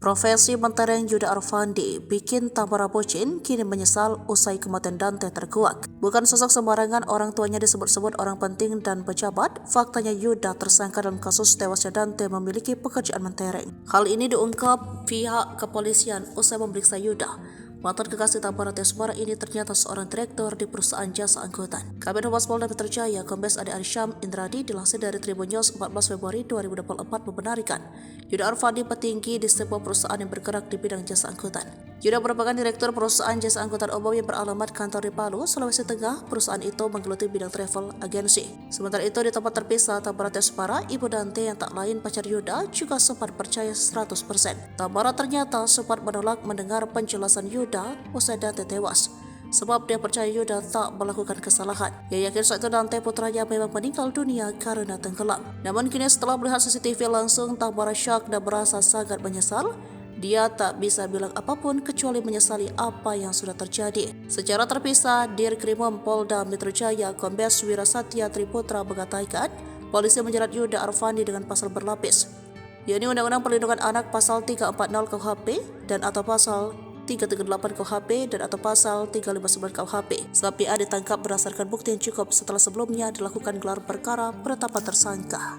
Profesi mentereng Yuda Arfandi bikin Tamara Bocin kini menyesal usai kematian Dante terkuak. Bukan sosok sembarangan, orang tuanya disebut-sebut orang penting dan pejabat. Faktanya Yuda tersangka dalam kasus tewasnya Dante memiliki pekerjaan mentereng. Hal ini diungkap pihak kepolisian usai memeriksa Yuda. Mantan kekasih Tamara Tesmara ini ternyata seorang direktur di perusahaan jasa angkutan. Kabid Humas Polda Metro Jaya, Kombes Ade Arsyam Indradi, dilansir dari Tribun News 14 Februari 2024 membenarkan Yuda Arfandi petinggi di sebuah perusahaan yang bergerak di bidang jasa angkutan. Yuda merupakan direktur perusahaan jasa angkutan umum yang beralamat kantor di Palu, Sulawesi Tengah. Perusahaan itu menggeluti bidang travel agency. Sementara itu, di tempat terpisah Tamara Tesmara, ibu Dante yang tak lain pacar Yuda, juga sempat percaya 100%. Tamara ternyata sempat menolak mendengar penjelasan Yuda usai Dante tewas, sebab dia percaya Yuda tak melakukan kesalahan. Ia yakin saat itu Dante putranya memang meninggal dunia karena tenggelam. Namun kini setelah melihat CCTV langsung, Tamara syok dan merasa sangat menyesal. Dia tak bisa bilang apapun kecuali menyesali apa yang sudah terjadi. Secara terpisah, Dirkrimum Polda Metro Jaya Kombes Wirasatya Triputra mengatakan polisi menjerat Yuda Arfandi dengan pasal berlapis, yakni Undang-Undang Perlindungan Anak pasal 340 KUHP dan atau pasal 338 KUHP dan atau pasal 359 KUHP. Sebab ia ditangkap berdasarkan bukti yang cukup setelah sebelumnya dilakukan gelar perkara penetapan tersangka.